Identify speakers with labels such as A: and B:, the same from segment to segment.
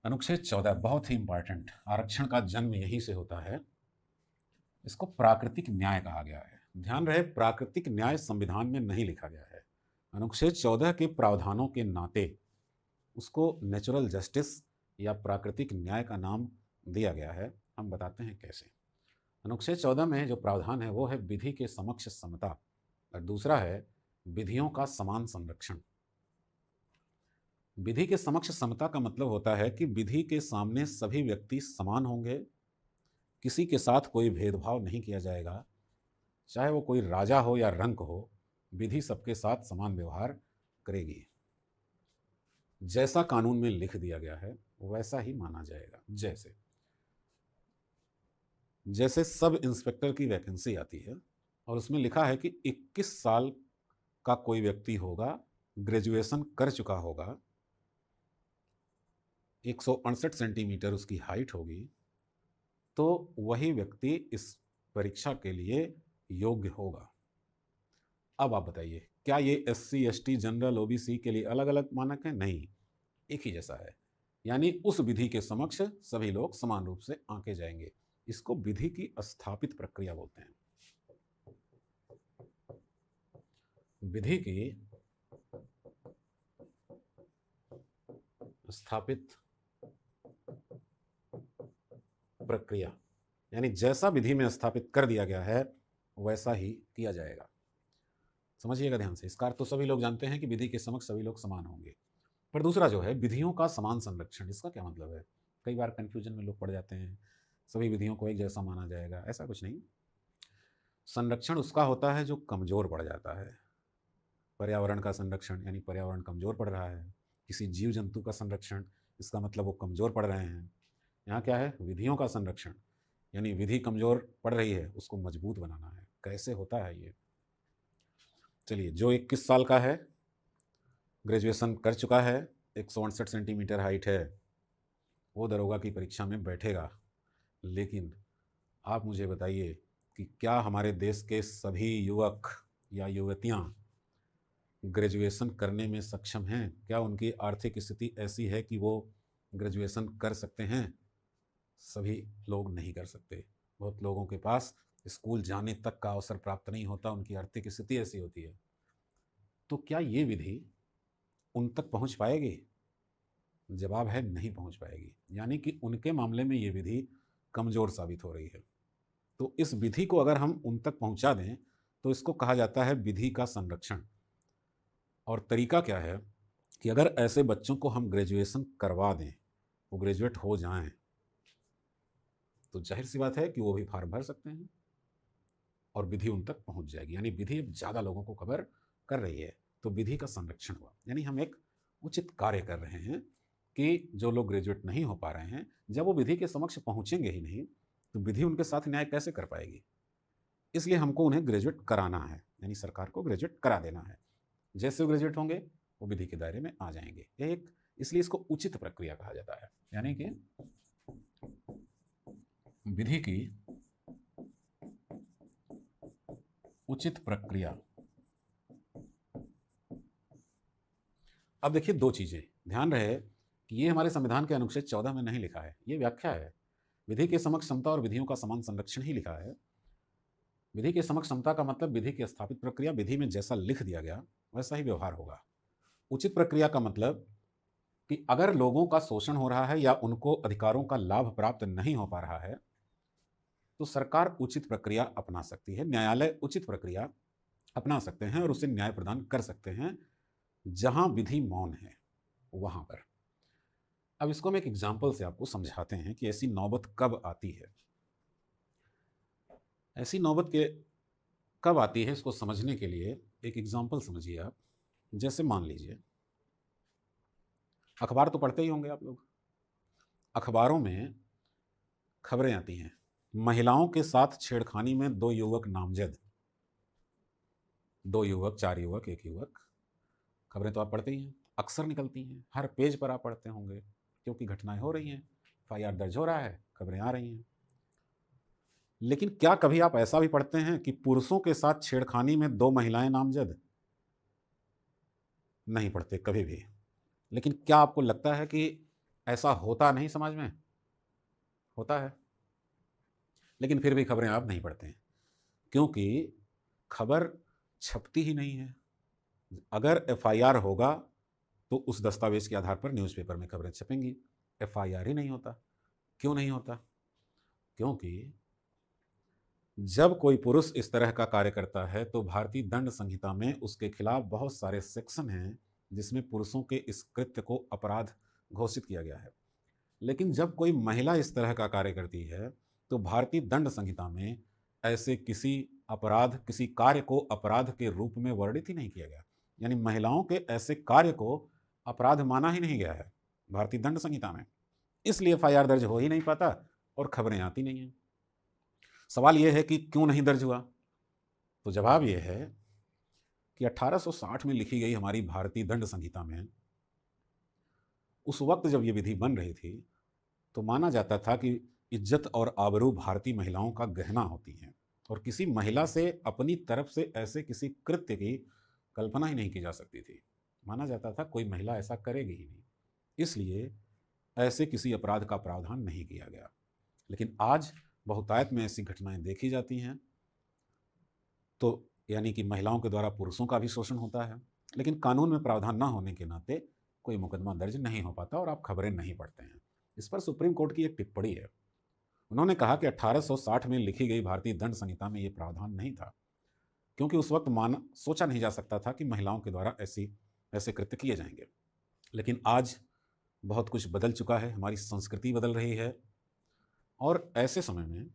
A: अनुच्छेद 14 बहुत ही इंपॉर्टेंट। आरक्षण का जन्म यहीं से होता है। इसको प्राकृतिक न्याय कहा गया है। ध्यान रहे, प्राकृतिक न्याय संविधान में नहीं लिखा गया है। अनुच्छेद 14 के प्रावधानों के नाते उसको नेचुरल जस्टिस या प्राकृतिक न्याय का नाम दिया गया है। हम बताते हैं कैसे। अनुच्छेद 14 में जो प्रावधान है वो है विधि के समक्ष समता और दूसरा है विधियों का समान संरक्षण। विधि के समक्ष समता का मतलब होता है कि विधि के सामने सभी व्यक्ति समान होंगे, किसी के साथ कोई भेदभाव नहीं किया जाएगा, चाहे वो कोई राजा हो या रंक हो, विधि सबके साथ समान व्यवहार करेगी। जैसा कानून में लिख दिया गया है वैसा ही माना जाएगा। जैसे सब इंस्पेक्टर की वैकेंसी आती है और उसमें लिखा है कि 21 साल का कोई व्यक्ति होगा, ग्रेजुएशन कर चुका होगा, 168 सेंटीमीटर उसकी हाइट होगी, तो वही व्यक्ति इस परीक्षा के लिए योग्य होगा। अब आप बताइए, क्या ये SC ST जनरल OBC के लिए अलग अलग मानक है? नहीं, एक ही जैसा है। यानी उस विधि के समक्ष सभी लोग समान रूप से आंके जाएंगे। इसको विधि की स्थापित प्रक्रिया बोलते हैं। विधि की स्थापित प्रक्रिया यानी जैसा विधि में स्थापित कर दिया गया है वैसा ही किया जाएगा। समझिएगा ध्यान से। इसका अर्थ तो सभी लोग जानते हैं कि विधि के समक्ष सभी लोग समान होंगे, पर दूसरा जो है विधियों का समान संरक्षण, इसका क्या मतलब है? कई बार कंफ्यूजन में लोग पड़ जाते हैं, सभी विधियों को एक जैसा माना जाएगा, ऐसा कुछ नहीं। संरक्षण उसका होता है जो कमजोर पड़ जाता है। पर्यावरण का संरक्षण यानी पर्यावरण कमजोर पड़ रहा है। किसी जीव जंतु का संरक्षण, इसका मतलब वो कमजोर पड़ रहे हैं। यहाँ क्या है? विधियों का संरक्षण यानी विधि कमजोर पड़ रही है, उसको मजबूत बनाना है। कैसे होता है ये? चलिए, जो 21 साल का है, ग्रेजुएशन कर चुका है, 168 सेंटीमीटर हाइट है, वो दरोगा की परीक्षा में बैठेगा। लेकिन आप मुझे बताइए कि क्या हमारे देश के सभी युवक या युवतियां ग्रेजुएशन करने में सक्षम हैं? क्या उनकी आर्थिक स्थिति ऐसी है कि वो ग्रेजुएशन कर सकते हैं? सभी लोग नहीं कर सकते। बहुत लोगों के पास स्कूल जाने तक का अवसर प्राप्त नहीं होता, उनकी आर्थिक स्थिति ऐसी होती है। तो क्या ये विधि उन तक पहुंच पाएगी? जवाब है नहीं पहुंच पाएगी। यानी कि उनके मामले में ये विधि कमजोर साबित हो रही है। तो इस विधि को अगर हम उन तक पहुंचा दें तो इसको कहा जाता है विधि का संरक्षण। और तरीका क्या है कि अगर ऐसे बच्चों को हम ग्रेजुएशन करवा दें, वो ग्रेजुएट हो जाएं, तो जाहिर सी बात है कि वो भी फॉर्म भर सकते हैं और विधि उन तक पहुंच जाएगी। यानी विधि अब ज़्यादा लोगों को कवर कर रही है, तो विधि का संरक्षण हुआ। यानी हम एक उचित कार्य कर रहे हैं कि जो लोग ग्रेजुएट नहीं हो पा रहे हैं, जब वो विधि के समक्ष पहुंचेंगे ही नहीं, तो विधि उनके साथ न्याय कैसे कर पाएगी? इसलिए हमको उन्हें ग्रेजुएट कराना है, यानी सरकार को ग्रेजुएट करा देना है। जैसे वो ग्रेजुएट होंगे वो विधि के दायरे में आ जाएंगे। यह एक, इसलिए इसको उचित प्रक्रिया कहा जाता है। यानी कि विधि की उचित प्रक्रिया। अब देखिए, दो चीजें ध्यान रहे कि ये हमारे संविधान के अनुच्छेद 14 में नहीं लिखा है, ये व्याख्या है। विधि के समक्ष समता और विधियों का समान संरक्षण ही लिखा है। विधि के समक्ष समता का मतलब विधि की स्थापित प्रक्रिया, विधि में जैसा लिख दिया गया वैसा ही व्यवहार होगा। उचित प्रक्रिया का मतलब कि अगर लोगों का शोषण हो रहा है या उनको अधिकारों का लाभ प्राप्त नहीं हो पा रहा है, तो सरकार उचित प्रक्रिया अपना सकती है, न्यायालय उचित प्रक्रिया अपना सकते हैं और उसे न्याय प्रदान कर सकते हैं जहां विधि मौन है वहां पर। अब इसको हम एक एग्जाम्पल से आपको समझाते हैं कि ऐसी नौबत कब आती है। ऐसी नौबत के कब आती है, इसको समझने के लिए एक एग्जाम्पल समझिए आप। जैसे मान लीजिए, अखबार तो पढ़ते ही होंगे आप लोग। अखबारों में खबरें आती हैं, महिलाओं के साथ छेड़खानी में 2 युवक नामजद। 2 युवक, 4 युवक, 1 युवक। खबरें तो आप पढ़ते ही हैं, अक्सर निकलती हैं, हर पेज पर आप पढ़ते होंगे, क्योंकि घटनाएं हो रही हैं, FIR दर्ज हो रहा है, खबरें आ रही हैं। लेकिन क्या कभी आप ऐसा भी पढ़ते हैं कि पुरुषों के साथ छेड़खानी में 2 महिलाएं नामजद? नहीं पढ़ते कभी भी। लेकिन क्या आपको लगता है कि ऐसा होता नहीं समाज में? होता है। लेकिन फिर भी खबरें आप नहीं पढ़ते हैं, क्योंकि खबर छपती ही नहीं है। अगर एफआईआर होगा तो उस दस्तावेज के आधार पर न्यूज़पेपर में खबरें छपेंगी। एफआईआर ही नहीं होता। क्यों नहीं होता? क्योंकि जब कोई पुरुष इस तरह का कार्य करता है तो भारतीय दंड संहिता में उसके खिलाफ बहुत सारे सेक्शन हैं जिसमें पुरुषों के इस कृत्य को अपराध घोषित किया गया है। लेकिन जब कोई महिला इस तरह का कार्य करती है तो भारतीय दंड संहिता में ऐसे किसी कार्य को अपराध के रूप में वर्णित ही नहीं किया गया। यानी महिलाओं के ऐसे कार्य को अपराध माना ही नहीं गया है भारतीय दंड संहिता में। इसलिए एफआईआर दर्ज हो ही नहीं पाता और खबरें आती नहीं हैं। सवाल यह है कि क्यों नहीं दर्ज हुआ? तो जवाब यह है कि 1860 में लिखी गई हमारी भारतीय दंड संहिता में उस वक्त जब ये विधि बन रही थी तो माना जाता था कि इज्जत और आबरू भारतीय महिलाओं का गहना होती हैं और किसी महिला से अपनी तरफ से ऐसे किसी कृत्य की कल्पना ही नहीं की जा सकती थी। माना जाता था कोई महिला ऐसा करेगी ही नहीं, इसलिए ऐसे किसी अपराध का प्रावधान नहीं किया गया। लेकिन आज बहुतायत में ऐसी घटनाएं देखी जाती हैं, तो यानी कि महिलाओं के द्वारा पुरुषों का भी शोषण होता है, लेकिन कानून में प्रावधान न होने के नाते कोई मुकदमा दर्ज नहीं हो पाता और आप खबरें नहीं पढ़ते हैं। इस पर सुप्रीम कोर्ट की एक टिप्पणी है। उन्होंने कहा कि 1860 में लिखी गई भारतीय दंड संहिता में ये प्रावधान नहीं था, क्योंकि उस वक्त सोचा नहीं जा सकता था कि महिलाओं के द्वारा ऐसे कृत्य किए जाएंगे। लेकिन आज बहुत कुछ बदल चुका है, हमारी संस्कृति बदल रही है और ऐसे समय में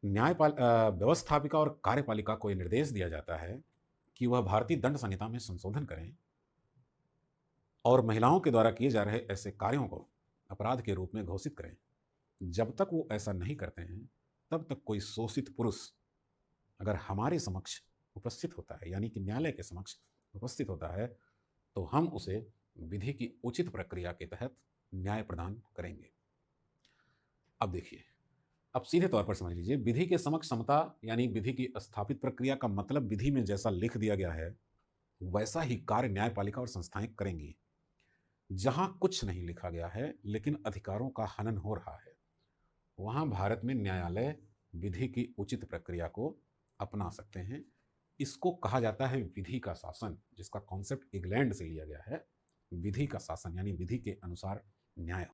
A: व्यवस्थापिका और कार्यपालिका को यह निर्देश दिया जाता है कि वह भारतीय दंड संहिता में संशोधन करें और महिलाओं के द्वारा किए जा रहे ऐसे कार्यों को अपराध के रूप में घोषित करें। जब तक वो ऐसा नहीं करते हैं तब तक कोई शोषित पुरुष अगर हमारे समक्ष उपस्थित होता है, यानी कि न्यायालय के समक्ष उपस्थित होता है, तो हम उसे विधि की उचित प्रक्रिया के तहत न्याय प्रदान करेंगे। अब देखिए, अब सीधे तौर पर समझ लीजिए, विधि के समक्ष समता यानी विधि की स्थापित प्रक्रिया का मतलब विधि में जैसा लिख दिया गया है वैसा ही कार्य न्यायपालिका और संस्थाएं करेंगी। जहां कुछ नहीं लिखा गया है लेकिन अधिकारों का हनन हो रहा है, वहां भारत में न्यायालय विधि की उचित प्रक्रिया को अपना सकते हैं। इसको कहा जाता है विधि का शासन, जिसका कॉन्सेप्ट इंग्लैंड से लिया गया है। विधि का शासन यानी विधि के अनुसार न्याय।